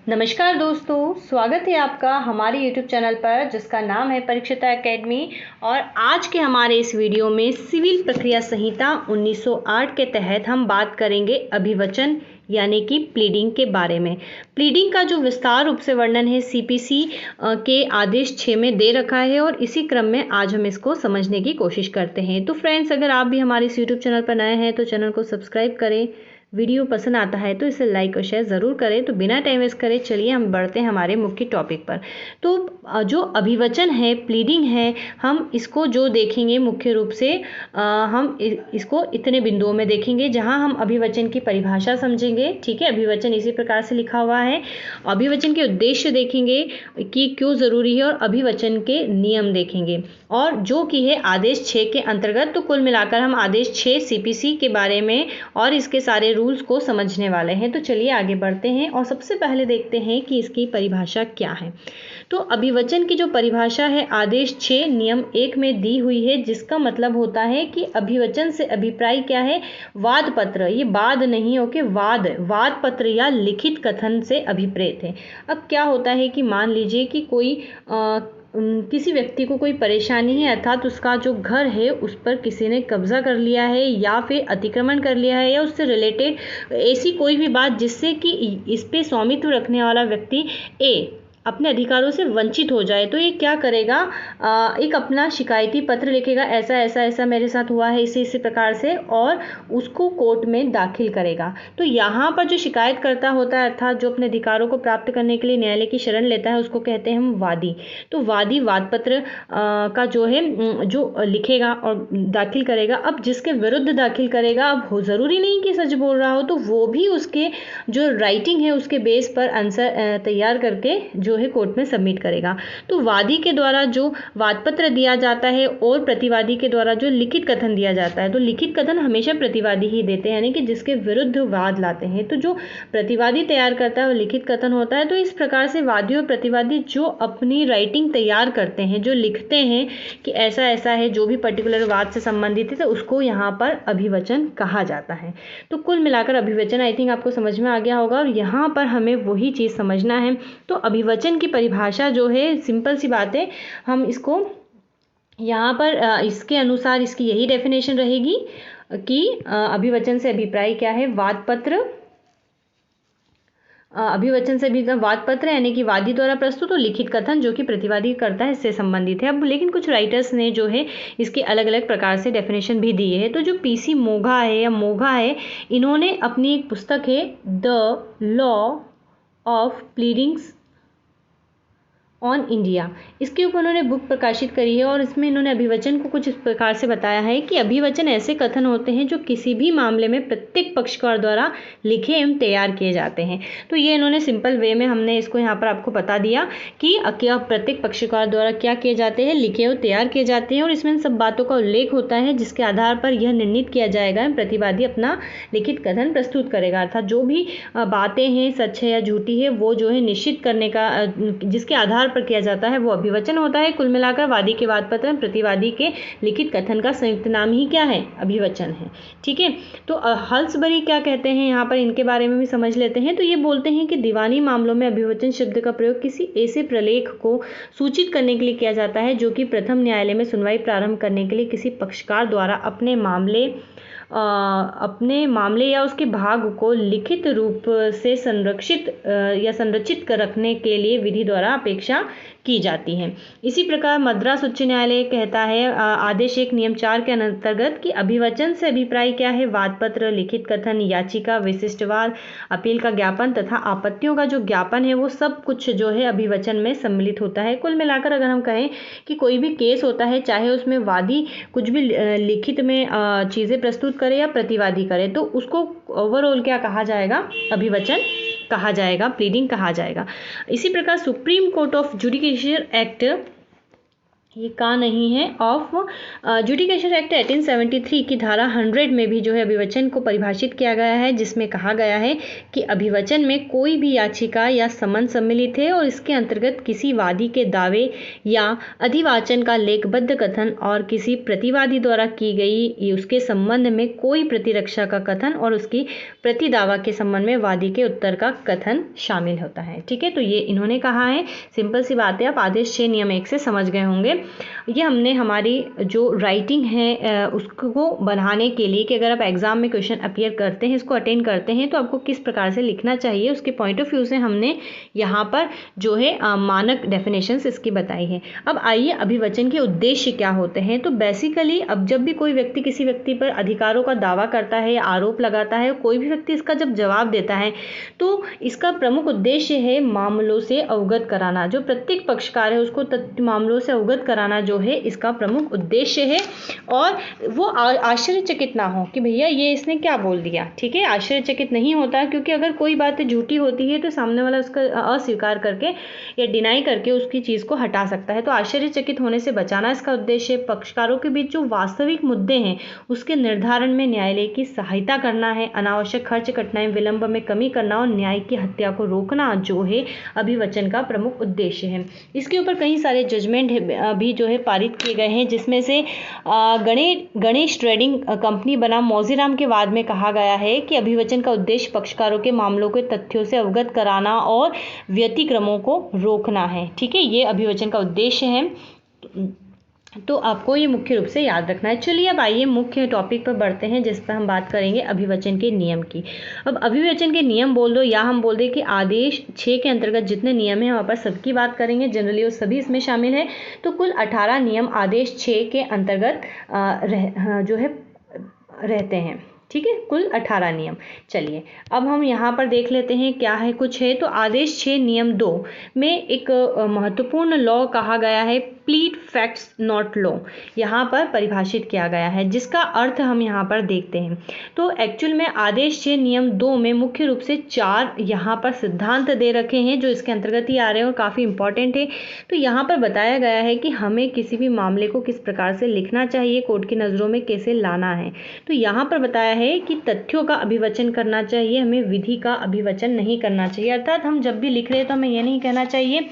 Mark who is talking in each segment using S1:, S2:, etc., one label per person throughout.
S1: नमस्कार दोस्तों, स्वागत है आपका हमारे YouTube चैनल पर जिसका नाम है परीक्षिता एकेडमी। और आज के हमारे इस वीडियो में सिविल प्रक्रिया संहिता 1908 के तहत हम बात करेंगे अभिवचन यानी कि प्लीडिंग के बारे में। प्लीडिंग का जो विस्तार रूप से वर्णन है CPC के आदेश 6 में दे रखा है और इसी क्रम में आज हम इसको समझने की कोशिश करते हैं। तो फ्रेंड्स, अगर आप भी हमारे इस YouTube चैनल पर नए हैं तो चैनल को सब्सक्राइब करें। वीडियो पसंद आता है तो इसे लाइक और शेयर ज़रूर करें। तो बिना टाइम वेस्ट करे चलिए हम बढ़ते हैं हमारे मुख्य टॉपिक पर। तो जो अभिवचन है, प्लीडिंग है, हम इसको जो देखेंगे मुख्य रूप से हम इसको इतने बिंदुओं में देखेंगे जहां हम अभिवचन की परिभाषा समझेंगे। ठीक है, अभिवचन इसी प्रकार से लिखा हुआ है। अभिवचन के उद्देश्य देखेंगे कि क्यों ज़रूरी है और अभिवचन के नियम देखेंगे, और जो कि है आदेश 6 के अंतर्गत। तो कुल मिलाकर हम आदेश 6 CPC के बारे में और इसके सारे रूल्स को समझने वाले हैं। तो चलिए आगे बढ़ते हैं और सबसे पहले देखते हैं कि इसकी परिभाषा क्या है। तो अभिवचन की जो परिभाषा है आदेश 6 नियम 1 में दी हुई है, जिसका मतलब होता है कि अभिवचन से अभिप्राय क्या है, वाद पत्र, ये वाद नहीं हो के वाद पत्र या लिखित कथन से अभिप्रेत है। अब क्या होता है कि मान लीजिए कि कोई किसी व्यक्ति को कोई परेशानी है, अर्थात उसका जो घर है उस पर किसी ने कब्जा कर लिया है या फिर अतिक्रमण कर लिया है या उससे रिलेटेड ऐसी कोई भी बात जिससे कि इस पे स्वामित्व रखने वाला व्यक्ति ए अपने अधिकारों से वंचित हो जाए। तो ये क्या करेगा, एक अपना शिकायती पत्र लिखेगा, ऐसा ऐसा ऐसा मेरे साथ हुआ है इसी प्रकार से, और उसको कोर्ट में दाखिल करेगा। तो यहाँ पर जो शिकायत करता होता है, अर्थात जो अपने अधिकारों को प्राप्त करने के लिए न्यायालय की शरण लेता है, उसको कहते हैं हम वादी। तो वादी वाद पत्र का जो है जो लिखेगा और दाखिल करेगा। अब जिसके विरुद्ध दाखिल करेगा, अब ज़रूरी नहीं कि सच बोल रहा हो, तो वो भी उसके जो राइटिंग है उसके बेस पर आंसर तैयार करके जो है कोर्ट में सबमिट करेगा। तो वादी के द्वारा जो वाद पत्र दिया जाता है और प्रतिवादी के द्वारा जो लिखित कथन दिया जाता है, तो लिखित कथन हमेशा प्रतिवादी ही देते हैं, यानी कि जिसके विरुद्ध वाद लाते हैं। तो जो प्रतिवादी तैयार करता है वो लिखित कथन होता है। तो इस प्रकार से वादी और प्रतिवादी जो अपनी राइटिंग तैयार करते हैं, जो लिखते हैं कि ऐसा ऐसा है, जो भी पर्टिकुलर वाद से संबंधित है, तो उसको यहाँ पर अभिवचन कहा जाता है। तो कुल मिलाकर अभिवचन आई थिंक आपको समझ में आ गया होगा, और यहाँ पर हमें वही चीज़ समझना है। तो अभिवचन की परिभाषा जो है, सिंपल सी बात है, हम इसको यहाँ पर इसके अनुसार इसकी यही डेफिनेशन रहेगी कि अभिवचन से अभिप्राय क्या है, वाद पत्र, अभिवचन से भी वाद पत्र यानी कि वादी द्वारा प्रस्तुत और लिखित कथन जो कि प्रतिवादी करता है, इससे संबंधित है। अब लेकिन कुछ राइटर्स ने जो है इसके अलग अलग प्रकार से डेफिनेशन भी दिए है। तो जो PC मोघा है या मोघा है, इन्होंने अपनी एक पुस्तक है the law of pleadings on India, इसके ऊपर उन्होंने बुक प्रकाशित करी है और इसमें इन्होंने अभिवचन को कुछ इस प्रकार से बताया है कि अभिवचन ऐसे कथन होते हैं जो किसी भी मामले में प्रत्येक पक्षकार द्वारा लिखे एवं तैयार किए जाते हैं। तो ये इन्होंने सिंपल वे में हमने इसको यहाँ पर आपको बता दिया कि क्या प्रत्येक पक्षकार द्वारा क्या किए जाते हैं, लिखे और तैयार किए जाते हैं, और इसमें सब बातों का उल्लेख होता है जिसके आधार पर यह निर्णित किया जाएगा प्रतिवादी अपना लिखित कथन प्रस्तुत करेगा। अर्थात जो भी बातें हैं सच है या झूठी है, वो जो है निश्चित करने का जिसके आधार पर किया जाता है वो अभिवचन होता है। कुल मिलाकर वादी के वाद पत्र, प्रतिवादी के लिखित कथन का संयुक्त नाम ही क्या है, अभिवचन है। ठीक है, तो हल्सबरी क्या कहते हैं यहाँ पर, इनके बारे में भी समझ लेते हैं। तो ये बोलते हैं कि दीवानी मामलों में अभिवचन शब्द का प्रयोग किसी ऐसे प्रलेख को सूचित करने के लिए किया जाता है जो कि प्रथम न्यायालय में सुनवाई प्रारंभ करने के लिए किसी पक्षकार द्वारा अपने मामले या उसके भाग को लिखित रूप से संरक्षित कर रखने के लिए विधि द्वारा अपेक्षा की जाती है। इसी प्रकार मद्रास उच्च न्यायालय कहता है आदेश 1 नियम 4 के अंतर्गत कि अभिवचन से अभिप्राय क्या है, वाद पत्र, लिखित कथन, याचिका, विशिष्टवाद, अपील का ज्ञापन तथा आपत्तियों का जो ज्ञापन है, वो सब कुछ जो है अभिवचन में सम्मिलित होता है। कुल मिलाकर अगर हम कहें कि कोई भी केस होता है, चाहे उसमें वादी कुछ भी लिखित में चीज़ें प्रस्तुत करे या प्रतिवादी करे, तो उसको ओवरऑल क्या कहा जाएगा, अभिवचन कहा जाएगा, प्लीडिंग कहा जाएगा। इसी प्रकार supreme court of judicial act ये का नहीं है ऑफ जुडिशियल एक्ट 1873 की धारा 100 में भी जो है अभिवचन को परिभाषित किया गया है, जिसमें कहा गया है कि अभिवचन में कोई भी याचिका या समन सम्मिलित है और इसके अंतर्गत किसी वादी के दावे या अधिवाचन का लेखबद्ध कथन और किसी प्रतिवादी द्वारा की गई उसके संबंध में कोई प्रतिरक्षा का कथन और उसकी प्रतिदावा के संबंध में वादी के उत्तर का कथन शामिल होता है। ठीक है, तो ये इन्होंने कहा है। सिंपल सी बात है, आप आदेश 6 नियम 1 से समझ गए होंगे। ये हमने हमारी जो राइटिंग है उसको बनाने के लिए कि अगर आप एग्जाम में क्वेश्चन अपीयर करते हैं, इसको अटेंड करते हैं, तो आपको किस प्रकार से लिखना चाहिए उसके पॉइंट ऑफ व्यू से हमने यहाँ पर जो है मानक डेफिनेशंस इसकी बताई है। अब आइए अभिवचन के उद्देश्य क्या होते हैं। तो बेसिकली अब जब भी कोई व्यक्ति किसी व्यक्ति पर अधिकारों का दावा करता है या आरोप लगाता है, कोई भी व्यक्ति इसका जब जवाब देता है तो इसका प्रमुख उद्देश्य है मामलों से अवगत कराना। जो प्रत्येक पक्षकार है उसको मामलों से अवगत कराना जो है इसका प्रमुख उद्देश्य है, और वो आश्चर्यचकित ना हो कि भैया ये इसने क्या बोल दिया। ठीक है, आश्चर्यचकित नहीं होता, क्योंकि अगर कोई बात झूठी होती है तो सामने वाला उसका अस्वीकार करके या डिनाई करके उसकी चीज़ को हटा सकता है। तो आश्चर्यचकित होने से बचाना इसका उद्देश्य है। पक्षकारों के बीच जो वास्तविक मुद्दे हैं उसके निर्धारण में न्यायालय की सहायता करना है। अनावश्यक खर्च, कठिनाई, विलंब में कमी करना और न्याय की हत्या को रोकना जो है अभिवचन का प्रमुख उद्देश्य है। इसके ऊपर कई सारे जजमेंट अभी जो है पारित किए गए हैं, जिसमें से गणेश ट्रेडिंग कंपनी बनाम मौजीराम के वाद में कहा गया है कि अभिवचन का उद्देश्य पक्षकारों के मामलों के तथ्यों से अवगत कराना और व्यतिक्रमों को रोकना है। ठीक है, ये अभिवचन का उद्देश्य है, तो आपको ये मुख्य रूप से याद रखना है। चलिए अब आइए मुख्य टॉपिक पर बढ़ते हैं, जिस पर हम बात करेंगे अभिवचन के नियम की। अब अभिवचन के नियम बोल दो या हम बोल दें कि आदेश 6 के अंतर्गत जितने नियम हैं वहाँ पर सबकी बात करेंगे, जनरली वो सभी इसमें शामिल है। तो कुल 18 नियम आदेश 6 के अंतर्गत जो है रहते हैं। ठीक है, कुल 18 नियम। चलिए अब हम यहाँ पर देख लेते हैं क्या है कुछ है। तो आदेश 6 नियम 2 में एक महत्वपूर्ण लॉ कहा गया है, प्लीड फैक्ट्स नॉट लॉ, यहाँ पर परिभाषित किया गया है, जिसका अर्थ हम यहाँ पर देखते हैं। तो एक्चुअल में आदेश 6 नियम 2 में मुख्य रूप से 4 यहाँ पर सिद्धांत दे रखे हैं जो इसके अंतर्गत ही आ रहे हैं और काफ़ी इंपॉर्टेंट है। तो यहाँ पर बताया गया है कि हमें किसी भी मामले को किस प्रकार से लिखना चाहिए, कोर्ट की नज़रों में कैसे लाना है। तो यहाँ पर बताया है कि तथ्यों का अभिवचन करना चाहिए, हमें विधि का अभिवचन नहीं करना चाहिए। अर्थात हम जब भी लिख रहे हैं तो हमें यह नहीं कहना चाहिए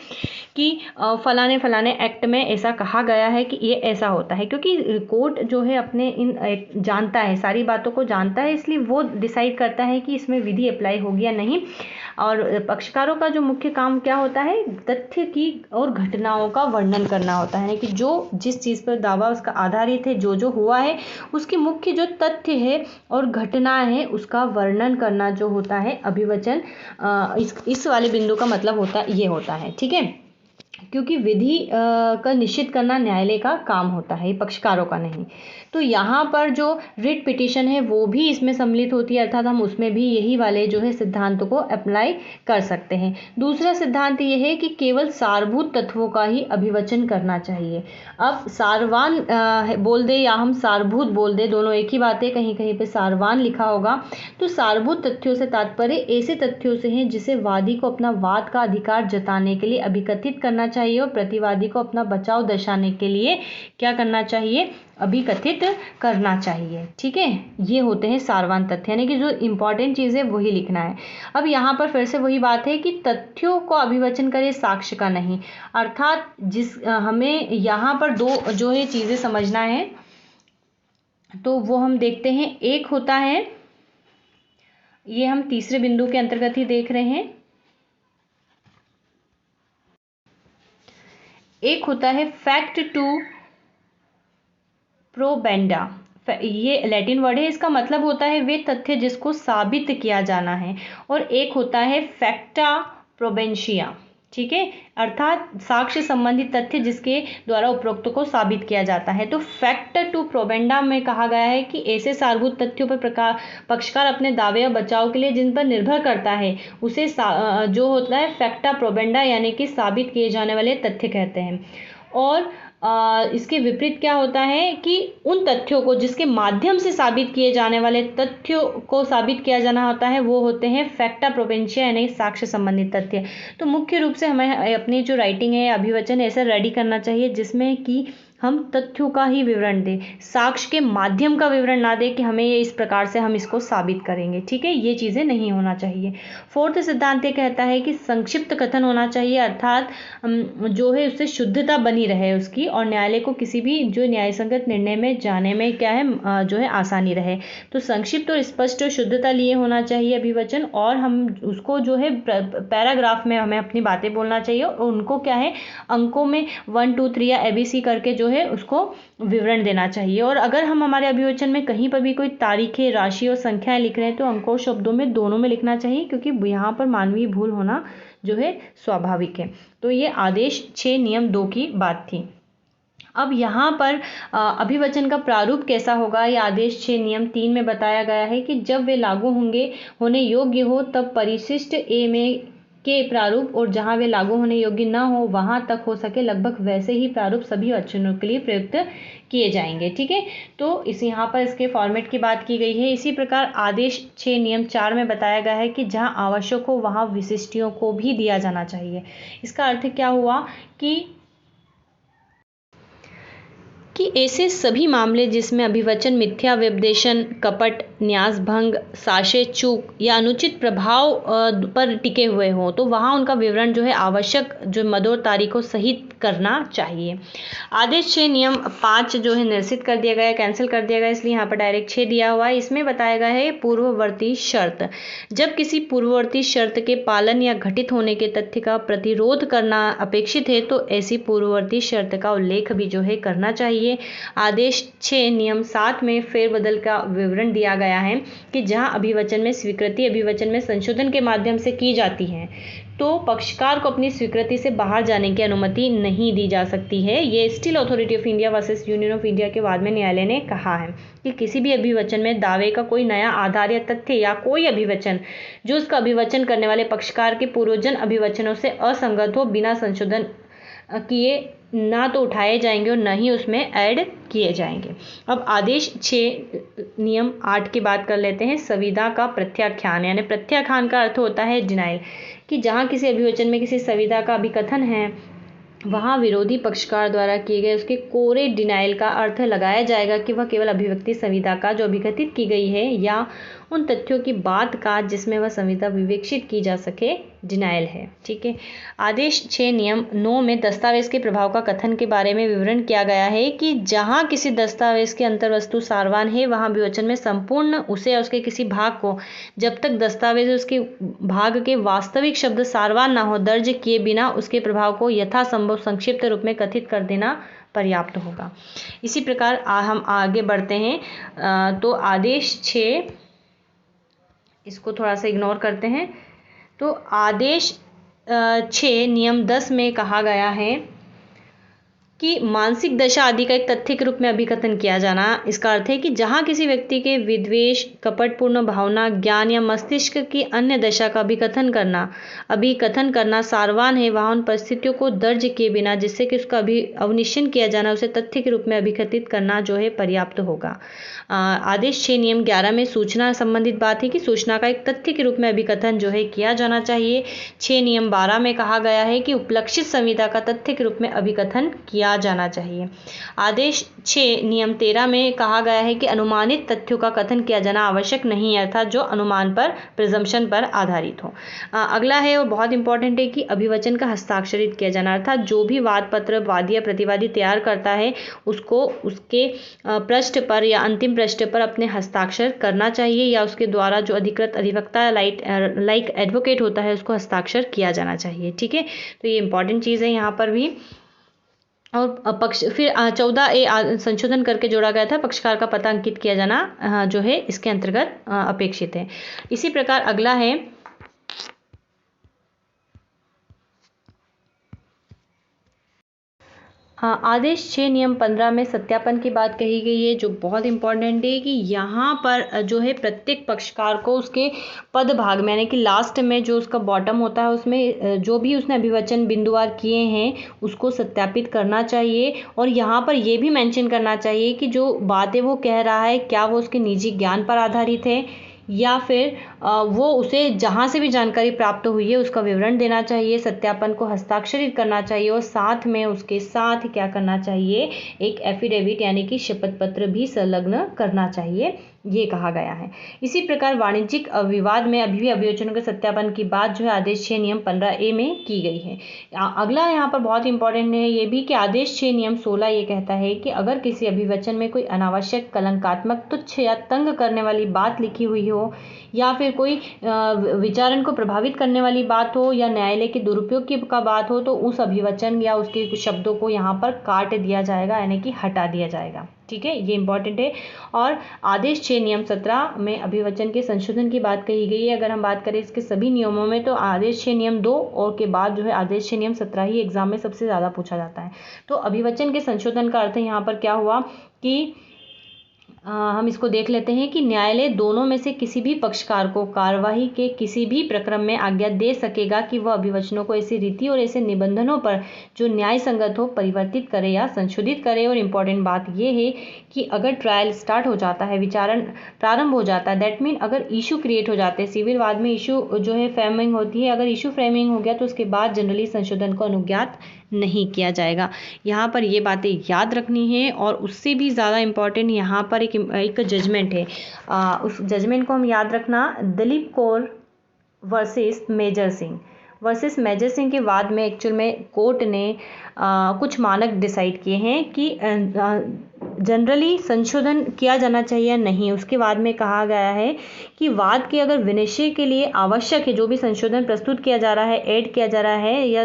S1: कि फलाने फलाने एक्ट में ऐसा कहा गया है कि ये ऐसा होता है, क्योंकि कोर्ट जो है अपने इन जानता है, सारी बातों को जानता है, इसलिए वो डिसाइड करता है कि इसमें विधि अप्लाई होगी या नहीं। और पक्षकारों का जो मुख्य काम क्या होता है, तथ्य की और घटनाओं का वर्णन करना होता है, कि जो जिस चीज़ पर दावा उसका आधारित है, जो हुआ है उसकी मुख्य जो तथ्य है और घटना है उसका वर्णन करना जो होता है अभिवचन। इस वाले बिंदु का मतलब होता ये होता है। ठीक है, क्योंकि विधि का निश्चित करना न्यायालय का काम होता है, पक्षकारों का नहीं। तो यहाँ पर जो रिट पिटीशन है वो भी इसमें सम्मिलित होती है, अर्थात हम उसमें भी यही वाले जो है सिद्धांतों को अप्लाई कर सकते हैं। दूसरा सिद्धांत ये है कि केवल सारभूत तत्वों का ही अभिवचन करना चाहिए। अब सारवान बोल दे या हम सारभूत बोल दे, दोनों एक ही बात है, कहीं कहीं पे सारवान लिखा होगा। तो सारभूत तथ्यों से तात्पर्य ऐसे तथ्यों से हैं जिसे वादी को अपना वाद का अधिकार जताने के लिए अभिकथित करना चाहिए और प्रतिवादी को अपना बचाव दर्शाने के लिए क्या करना चाहिए, अभिकथित करना चाहिए। ठीक है, ये होते हैं सारवान तथ्य, यानी कि जो इंपॉर्टेंट चीज़ है वही लिखना है। अब यहाँ पर फिर से वही बात है कि तथ्यों को अभिवचन करे, साक्ष्य का नहीं। अर्थात हमें यहाँ पर दो जो है चीज़ें समझना है, तो वो हम देखते हैं। एक होता है, ये हम तीसरे बिंदु के अंतर्गत ही देख रहे हैं, एक होता है फैक्ट टू प्रोबेंडा। ये लैटिन वर्ड है, इसका मतलब होता है वे तथ्य जिसको साबित किया जाना है। और एक होता है फैक्टा प्रोबेंशिया। ठीक है, अर्थात साक्ष्य संबंधी तथ्य जिसके द्वारा उपरोक्त को साबित किया जाता है। तो फैक्ट टू प्रोबेंडा में कहा गया है कि ऐसे सारभूत तथ्यों पर पक्षकार अपने दावे या बचाव के लिए जिन पर निर्भर करता है उसे जो होता है फैक्टा प्रोबेंडा, यानी कि साबित किए जाने वाले तथ्य कहते हैं। और इसके विपरीत क्या होता है कि उन तथ्यों को जिसके माध्यम से साबित किए जाने वाले तथ्यों को साबित किया जाना होता है वो होते हैं फैक्टा प्रोपेंशिया यानी साक्ष्य संबंधित तथ्य। तो मुख्य रूप से हमें अपनी जो राइटिंग है अभिवचन ऐसा रेडी करना चाहिए जिसमें कि हम तथ्यों का ही विवरण दें, साक्ष्य के माध्यम का विवरण ना दें कि हमें ये इस प्रकार से हम इसको साबित करेंगे। ठीक है, ये चीज़ें नहीं होना चाहिए। फोर्थ सिद्धांत ये कहता है कि संक्षिप्त कथन होना चाहिए, अर्थात जो है उससे शुद्धता बनी रहे उसकी, और न्यायालय को किसी भी जो न्यायसंगत निर्णय में जाने में क्या है जो है आसानी रहे। तो संक्षिप्त और स्पष्ट और शुद्धता लिए होना चाहिए अभिवचन, और हम उसको जो है पैराग्राफ में हमें अपनी बातें बोलना चाहिए और उनको क्या है अंकों में 1 2 3 या ABC करके जो है उसको विवरण देना चाहिए। और अगर हम हमारे अभिवचन में कहीं पर भी कोई तारीखें, राशि और संख्याएं लिख रहे हैं तो अंकों और शब्दों में दोनों में लिखना चाहिए, क्योंकि यहाँ पर मानवीय भूल होना जो है स्वाभाविक है। तो ये आदेश 6 नियम 2 की बात थी। अब यहाँ पर अभिवचन का प्रारूप कैसा होगा, ये आदेश 6 नियम 3 में बताया गया है कि जब वे लागू होने योग्य हो तब परिशिष्ट ए में के प्रारूप, और जहाँ वे लागू होने योग्य न हो वहाँ तक हो सके लगभग वैसे ही प्रारूप सभी वचनों के लिए प्रयुक्त किए जाएंगे। ठीक है, तो इस यहाँ पर इसके फॉर्मेट की बात की गई है। इसी प्रकार आदेश 6 नियम 4 में बताया गया है कि जहाँ आवश्यक हो वहाँ विशिष्टियों को भी दिया जाना चाहिए। इसका अर्थ क्या हुआ कि ऐसे सभी मामले जिसमें अभिवचन मिथ्या व्यपदेशन, कपट, न्यासभंग, साशय चूक या अनुचित प्रभाव पर टिके हुए हों तो वहाँ उनका विवरण जो है आवश्यक जो मदोर तारीखों सहित करना चाहिए। आदेश 6 नियम 5 जो है निरसित कर दिया गया है, कैंसिल कर दिया गया, इसलिए यहाँ पर डायरेक्ट 6 दिया हुआ है। इसमें बताया गया है पूर्ववर्ती शर्त, जब किसी पूर्ववर्ती शर्त के पालन या घटित होने के तथ्य का प्रतिरोध करना अपेक्षित है तो ऐसी पूर्ववर्ती शर्त का उल्लेख भी जो है करना चाहिए। आदेश 6 नियम 7 में फेरबदल का विवरण दिया गया है कि जहां अभिवचन में स्वीकृति अभिवचन में संशोधन के माध्यम से की जाती है तो पक्षकार को अपनी स्वीकृति से बाहर जाने की अनुमति नहीं दी जा सकती है। ये steel authority of India versus union of India के बाद में न्यायालय ने कहा है कि किसी भी अभिवचन में दावे का कोई नया आधार या तथ्य या कोई अभिवचन जो उसका अभिवचन करने वाले पक्षकार के पूर्वजन अभिवचनों से असंगत हो बिना संशोधन किए ना तो उठाए जाएंगे और न ही उसमें ऐड किए जाएंगे। अब आदेश 6 नियम 8 की बात कर लेते हैं, संविदा का प्रत्याख्यान, यानी प्रत्याख्यान का अर्थ होता है डिनाइल, कि जहाँ किसी अभिवचन में किसी संविदा का अभिकथन है वहाँ विरोधी पक्षकार द्वारा किए गए उसके कोरे डिनाइल का अर्थ लगाया जाएगा कि वह केवल अभिव्यक्ति संविदा का जो अभिकथित की गई है या उन तथ्यों की बात का जिसमें वह संविदा विवेक्षित की जा सके डिनाइल है। ठीक है, आदेश 6 नियम 9 में दस्तावेज के प्रभाव का कथन के बारे में विवरण किया गया है कि जहां किसी दस्तावेज के अंतर्वस्तु सारवान है वहां अभिवचन में संपूर्ण उसे या उसके किसी भाग को जब तक दस्तावेज उसके भाग के वास्तविक शब्द सारवान ना हो दर्ज किए बिना उसके प्रभाव को यथासंभव संक्षिप्त रूप में कथित कर देना पर्याप्त होगा। इसी प्रकार हम आगे बढ़ते हैं। तो आदेश 6, इसको थोड़ा सा इग्नोर करते हैं। तो आदेश 6 नियम 10 में कहा गया है कि मानसिक दशा आदि का एक तथ्य के रूप में अभिकथन किया जाना। इसका अर्थ है कि जहां किसी व्यक्ति के विद्वेष, कपटपूर्ण भावना, ज्ञान या मस्तिष्क की अन्य दशा का अभिकथन करना सारवान है वहां उन परिस्थितियों को दर्ज किए बिना जिससे कि उसका अवनिश्चय किया जाना उसे तथ्य के रूप में अभिकथित करना जो है पर्याप्त होगा। आदेश 6 नियम 11 में सूचना संबंधित बात है कि सूचना का एक तथ्य के रूप में अभिकथन जो है किया जाना चाहिए। 6 नियम 12 में कहा गया है कि उपलक्षित संविदा का तथ्य के रूप में अभिकथन किया जाना चाहिए। आदेश 6 नियम 13 में कहा गया है कि अनुमानित तथ्यों का कथन किया जाना आवश्यक नहीं है, अर्थात जो अनुमान पर प्रिजम्पशन पर आधारित हो। अगला है और बहुत इंपॉर्टेंट है कि अभिवचन का हस्ताक्षरित किया जाना, अर्थात जो भी वाद पत्र वादी या प्रतिवादी तैयार करता है उसको उसके पृष्ठ पर या अंतिम पृष्ठ पर अपने हस्ताक्षर करना चाहिए या उसके द्वारा जो अधिकृत अधिवक्ता लाइक एडवोकेट होता है उसको हस्ताक्षर किया जाना चाहिए। ठीक है, तो ये इंपॉर्टेंट चीज़ है यहाँ पर भी। और फिर 14A संशोधन करके जोड़ा गया था, पक्षकार का पता अंकित किया जाना जो है इसके अंतर्गत अपेक्षित है। इसी प्रकार अगला है हाँ, आदेश 6 नियम 15 में सत्यापन की बात कही गई है, जो बहुत इंपॉर्टेंट है कि यहाँ पर जो है प्रत्येक पक्षकार को उसके पद भाग में यानी कि लास्ट में जो उसका बॉटम होता है उसमें जो भी उसने अभिवचन बिंदुवार किए हैं उसको सत्यापित करना चाहिए। और यहाँ पर ये भी मेंशन करना चाहिए कि जो बातें वो कह रहा है क्या वो उसके निजी ज्ञान पर आधारित है या फिर वो उसे जहाँ से भी जानकारी प्राप्त हुई है उसका विवरण देना चाहिए, सत्यापन को हस्ताक्षरित करना चाहिए और साथ में उसके साथ क्या करना चाहिए, एक एफिडेविट यानी कि शपथ पत्र भी संलग्न करना चाहिए, ये कहा गया है। इसी प्रकार वाणिज्यिक विवाद में अभी भी अभियोजनों के सत्यापन की बात जो है आदेश 6 नियम 15A में की गई है। अगला यहाँ पर बहुत इंपॉर्टेंट है ये भी कि आदेश 6 नियम 16 ये कहता है कि अगर किसी अभिवचन में कोई अनावश्यक, कलंकात्मक, तुच्छ या तंग करने वाली बात लिखी हुई हो या फिर कोई विचारण को प्रभावित करने वाली बात हो या न्यायालय के दुरुपयोग की का बात हो तो उस अभिवचन या उसके कुछ शब्दों को यहाँ पर काट दिया जाएगा यानी कि हटा दिया जाएगा। ठीक है, ये इंपॉर्टेंट है। और आदेश 6 नियम 17 में अभिवचन के संशोधन की बात कही गई है। अगर हम बात करें इसके सभी नियमों में तो आदेश 6 नियम 2 और के बाद जो है आदेश 6 नियम 17 ही एग्जाम में सबसे ज़्यादा पूछा जाता है। तो अभिवचन के संशोधन का अर्थ यहाँ पर क्या हुआ कि हम इसको देख लेते हैं कि न्यायालय दोनों में से किसी भी पक्षकार को कार्यवाही के किसी भी प्रक्रम में आज्ञा दे सकेगा कि वह अभिवचनों को ऐसी रीति और ऐसे निबंधनों पर जो न्याय संगत हो परिवर्तित करे या संशोधित करे। और इम्पॉर्टेंट बात यह है कि अगर ट्रायल स्टार्ट हो जाता है, विचारण प्रारंभ हो जाता है, दैट मीन अगर इशू क्रिएट हो जाते हैं, सिविल वाद में इशू जो है फ्रेमिंग होती है, अगर इशू फ्रेमिंग हो गया तो उसके बाद जनरली संशोधन को अनुज्ञात नहीं किया जाएगा। यहाँ पर ये बातें याद रखनी है। और उससे भी ज़्यादा इम्पॉर्टेंट यहाँ पर एक जजमेंट है, उस जजमेंट को हम याद रखना, दिलीप कौर वर्सेस मेजर सिंह के वाद में एक्चुअल में कोर्ट ने कुछ मानक डिसाइड किए हैं कि जनरली संशोधन किया जाना चाहिए या नहीं। उसके बाद में कहा गया है कि वाद के अगर विनिश्चय के लिए आवश्यक है जो भी संशोधन प्रस्तुत किया जा रहा है, ऐड किया जा रहा है या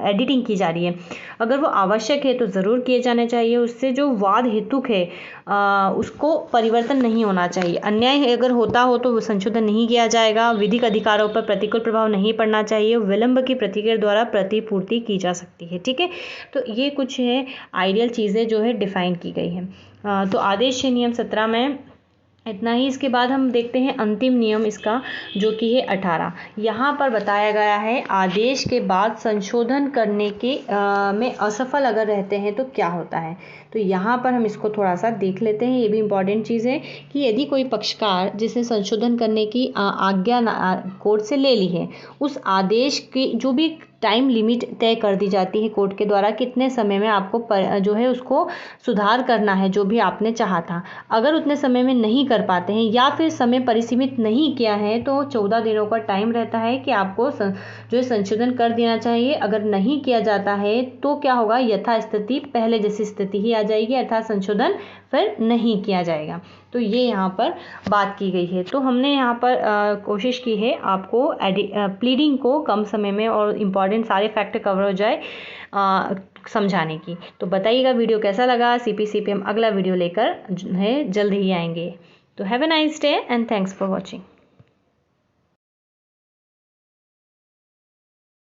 S1: एडिटिंग की जा रही है, अगर वो आवश्यक है तो ज़रूर किए जाने चाहिए। उससे जो वाद हेतुक है उसको परिवर्तन नहीं होना चाहिए। अन्याय अगर होता हो तो वो संशोधन नहीं किया जाएगा। विधिक अधिकारों पर प्रतिकूल प्रभाव नहीं पड़ना चाहिए। विलंब की प्रतिक्रिया द्वारा प्रतिपूर्ति की जा सकती है। ठीक है, तो ये कुछ है आइडियल चीज़ें जो है डिफाइन की गई है। तो आदेश 6 नियम 17 में इतना ही। इसके बाद हम देखते हैं अंतिम नियम इसका जो कि है 18। यहाँ पर बताया गया है आदेश के बाद संशोधन करने के में असफल अगर रहते हैं तो क्या होता है। तो यहाँ पर हम इसको थोड़ा सा देख लेते हैं। ये भी इम्पॉर्टेंट चीज़ है कि यदि कोई पक्षकार जिसने संशोधन करने की आज्ञा कोर्ट से ले ली है, उस आदेश की जो भी टाइम लिमिट तय कर दी जाती है कोर्ट के द्वारा, कितने समय में आपको जो है उसको सुधार करना है जो भी आपने चाहा था, अगर उतने समय में नहीं कर पाते हैं या फिर समय परिसीमित नहीं किया है तो 14 दिनों का टाइम रहता है कि आपको जो है संशोधन कर देना चाहिए। अगर नहीं किया जाता है तो क्या होगा, यथास्थिति पहले जैसी स्थिति ही आ जाएगी, अर्थात संशोधन फिर नहीं किया जाएगा। तो ये यहाँ पर बात की गई है। तो हमने यहाँ पर कोशिश की है आपको प्लीडिंग को कम समय में और इम्पॉर्टेंट सारे फैक्ट कवर हो जाए समझाने की। तो बताइएगा वीडियो कैसा लगा। CPC पे हम अगला वीडियो लेकर है जल्द ही आएंगे। तो have a nice day and thanks for watching.